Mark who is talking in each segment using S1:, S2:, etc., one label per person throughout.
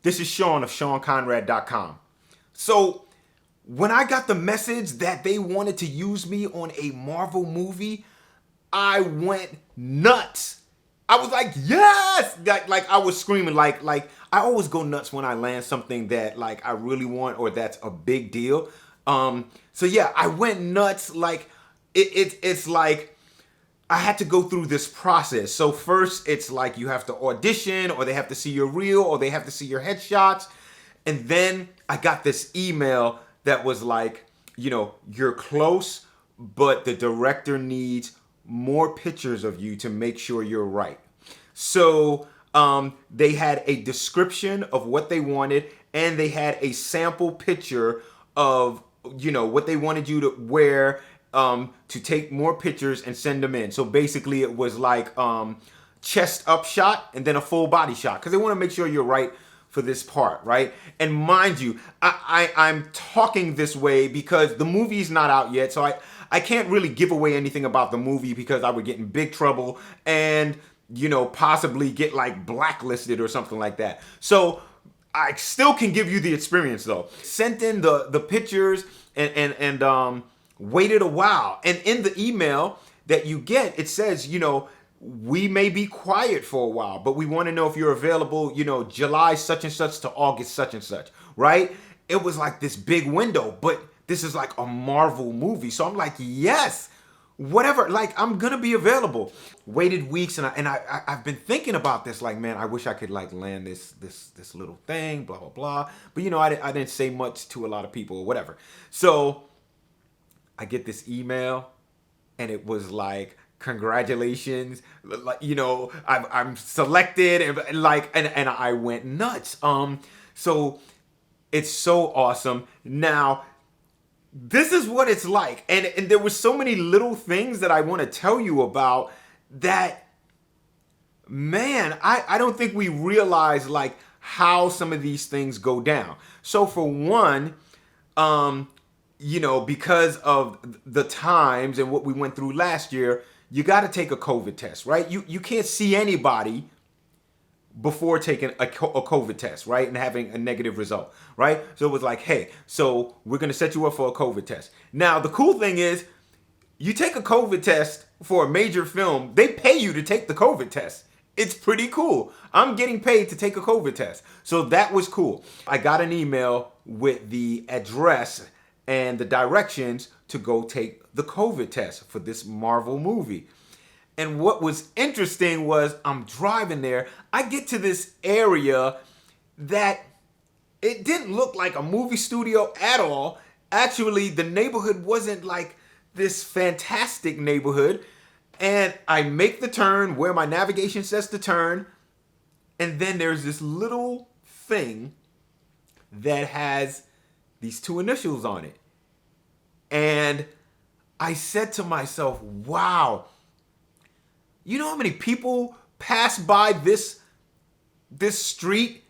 S1: This is Shawn of ShawnConrad.com. So, when I got the message that they wanted to use me on a Marvel movie, I went nuts. I was like, yes! Like I was screaming, like I always go nuts when I land something that like I really want or that's a big deal. So yeah, I went nuts. Like it's like I had to go through this process. So first, it's like you have to audition, or they have to see your reel, or they have to see your headshots. And then I got this email that was like, you're close, but the director needs more pictures of you to make sure you're right. So they had a description of what they wanted, and they had a sample picture of what they wanted you to wear, to take more pictures and send them in. So basically it was like chest up shot and then a full body shot, because they want to make sure you're right for this part, right? And mind you, I'm talking this way because the movie's not out yet, so I can't really give away anything about the movie because I would get in big trouble and possibly get like blacklisted or something like that. So I still can give you the experience though. Sent in the pictures and waited a while. And in the email that you get, it says, we may be quiet for a while, but we want to know if you're available, July such and such to August such and such, right? It was like this big window, but this is like a Marvel movie. So I'm like, yes, whatever, like I'm gonna be available. Waited weeks, and I've been thinking about this, like, man, I wish I could like land this little thing, blah blah blah. But I didn't say much to a lot of people or whatever. So I get this email, and it was like, congratulations, like I'm selected, and I went nuts. So it's so awesome. Now this is what it's like, and there were so many little things that I want to tell you about that, man, I don't think we realize like how some of these things go down. So for one, because of the times and what we went through last year, you got to take a COVID test, right? You can't see anybody before taking a COVID test, right? And having a negative result, right? So it was like, hey, so we're going to set you up for a COVID test. Now, the cool thing is, you take a COVID test for a major film, they pay you to take the COVID test. It's pretty cool. I'm getting paid to take a COVID test. So that was cool. I got an email with the address and the directions to go take the COVID test for this Marvel movie. And what was interesting was I'm driving there. I get to this area that it didn't look like a movie studio at all. Actually, the neighborhood wasn't like this fantastic neighborhood. And I make the turn where my navigation says to turn. And then there's this little thing that has these two initials on it. And I said to myself, wow, you know how many people pass by this street,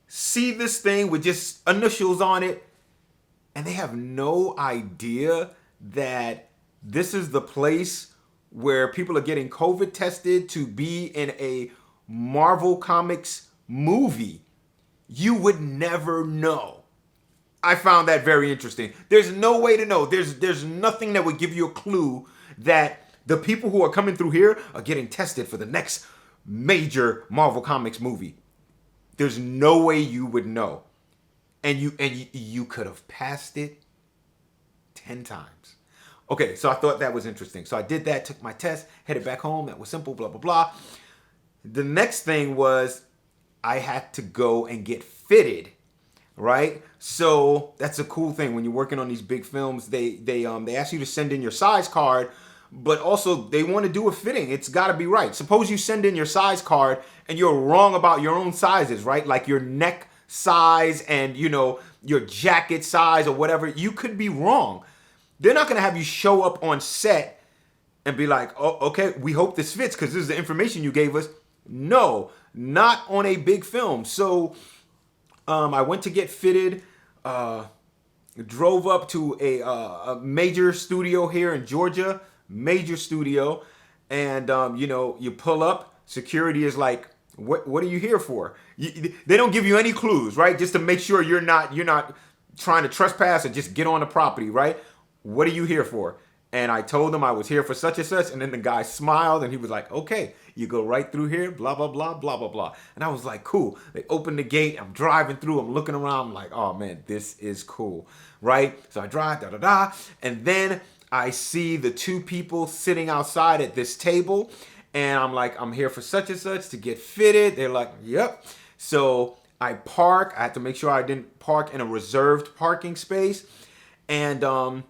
S1: see this thing with just initials on it, and they have no idea that this is the place where people are getting COVID tested to be in a Marvel Comics movie? You would never know. I found that very interesting. There's no way to know. There's nothing that would give you a clue that the people who are coming through here are getting tested for the next major Marvel Comics movie. There's no way you would know. And you could have passed it 10 times. Okay, so I thought that was interesting. So I did that, took my test, headed back home. That was simple, blah, blah, blah. The next thing was I had to go and get fitted, right? So that's a cool thing. When you're working on these big films, they ask you to send in your size card, but also they want to do a fitting. It's got to be right. Suppose you send in your size card and you're wrong about your own sizes, right? Like your neck size and, your jacket size or whatever. You could be wrong. They're not going to have you show up on set and be like, oh, okay, we hope this fits because this is the information you gave us. No, not on a big film. So I went to get fitted, drove up to a major studio here in Georgia, major studio. And, you pull up, security is like What are you here for? They don't give you any clues, right? Just to make sure you're not trying to trespass or just get on the property, right? What are you here for? And I told him I was here for such and such, and then the guy smiled and he was like, okay, you go right through here, blah blah blah blah blah blah. And I was like, cool. They opened the gate. I'm driving through. I'm looking around. I'm like, oh man, this is cool, right? So I drive, da da da, and then I see the two people sitting outside at this table, and I'm like, I'm here for such and such to get fitted. They're like, yep. So I park. I had to make sure I didn't park in a reserved parking space, and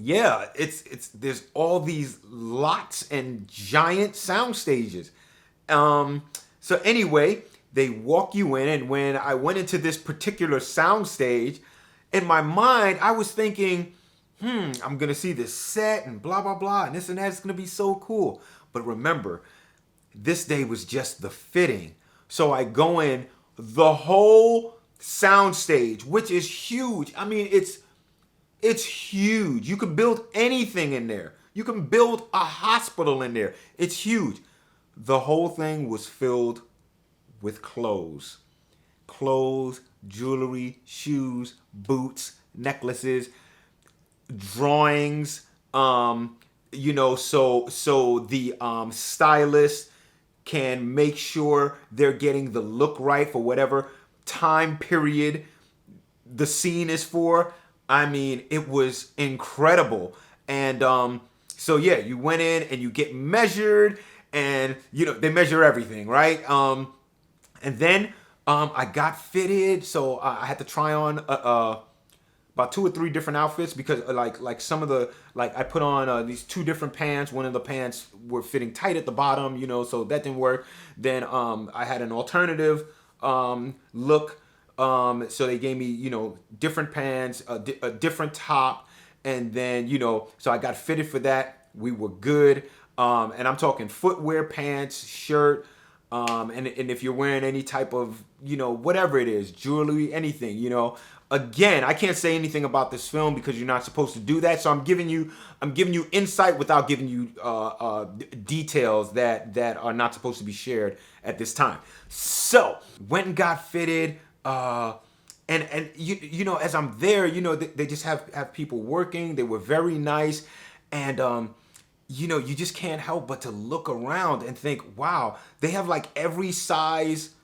S1: yeah, it's there's all these lots and giant sound stages. So anyway, they walk you in, and when I went into this particular sound stage, in my mind, I was thinking, I'm gonna see this set and blah blah blah, and this and that. It's gonna be so cool. But remember, this day was just the fitting. So I go in, the whole sound stage, which is huge. I mean, it's huge. You can build anything in there. You can build a hospital in there. It's huge. The whole thing was filled with clothes. Clothes, jewelry, shoes, boots, necklaces, drawings. So the stylist can make sure they're getting the look right for whatever time period the scene is for. I mean, it was incredible. And so yeah, you went in and you get measured, and they measure everything, right? And then I got fitted, so I had to try on about 2 or 3 different outfits, because like some of the, like, I put on these 2 different pants. One of the pants were fitting tight at the bottom, so that didn't work. Then I had an alternative look. So they gave me, different pants, a different top, and then, so I got fitted for that. We were good. And I'm talking footwear, pants, shirt, and if you're wearing any type of, whatever it is, jewelry, anything, Again, I can't say anything about this film because you're not supposed to do that. So I'm giving you insight without giving you details that are not supposed to be shared at this time. So went and got fitted. And as I'm there, they just have people working. They were very nice, and you just can't help but to look around and think, wow, they have like every size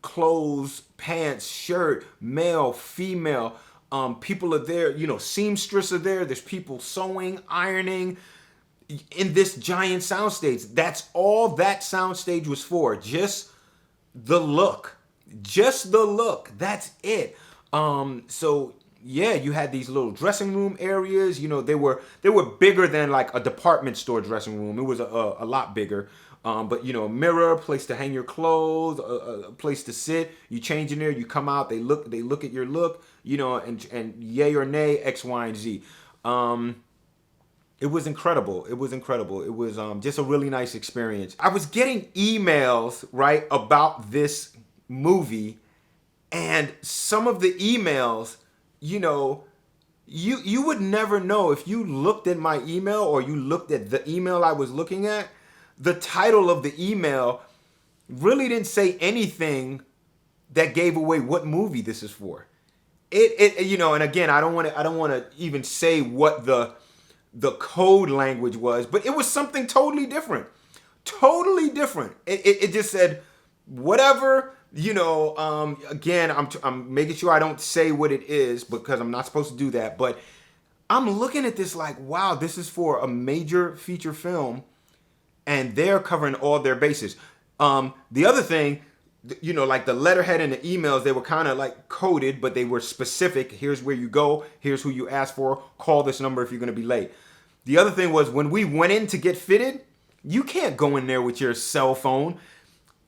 S1: clothes, pants, shirt, male, female. People are there, seamstress are there. There's people sewing, ironing in this giant soundstage. That's all that soundstage was for. Just the look. Just the look. That's it. So yeah, you had these little dressing room areas. They were bigger than like a department store dressing room. It was a lot bigger. But a mirror, a place to hang your clothes, a place to sit. You change in there, you come out, they look at your look, and yay or nay, X, Y, and Z. It was incredible. It was just a really nice experience. I was getting emails, right, about this movie, and some of the emails, you would never know if you looked at my email or you looked at the email I was looking at. The title of the email really didn't say anything that gave away what movie this is for. And again, I don't want to even say what the code language was, but it was something totally different. Totally different. It just said whatever, again, I'm making sure I don't say what it is because I'm not supposed to do that, but I'm looking at this like, wow, this is for a major feature film, and they're covering all their bases. The other thing, like the letterhead and the emails, they were kind of like coded, but they were specific. Here's where you go. Here's who you ask for. Call this number if you're going to be late. The other thing was when we went in to get fitted, you can't go in there with your cell phone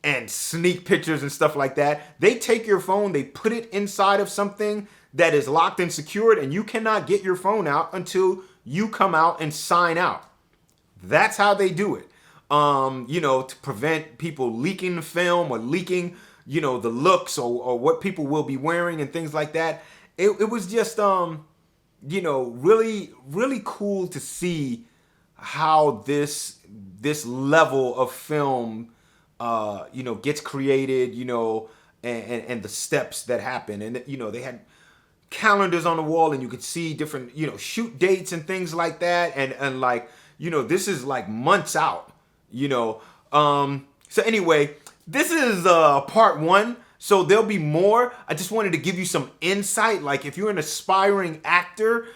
S1: and sneak pictures and stuff like that. They take your phone, they put it inside of something that is locked and secured, and you cannot get your phone out until you come out and sign out. That's how they do it. To prevent people leaking the film or leaking, the looks or what people will be wearing and things like that. It was just, really, really cool to see how this level of film gets created, and the steps that happen. And, they had calendars on the wall, and you could see different, shoot dates and things like that. And like, this is like months out, So anyway, this is part one. So there'll be more. I just wanted to give you some insight. Like if you're an aspiring actor,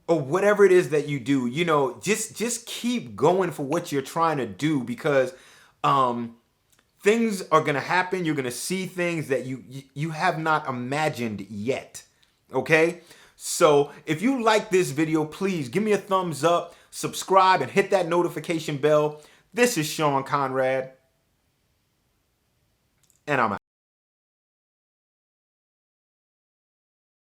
S1: or whatever it is that you do, just keep going for what you're trying to do, because things are gonna happen. You're gonna see things that you have not imagined yet. Okay? So if you like this video, please give me a thumbs up, subscribe, and hit that notification bell. This is Shawn Conrad, and I'm out.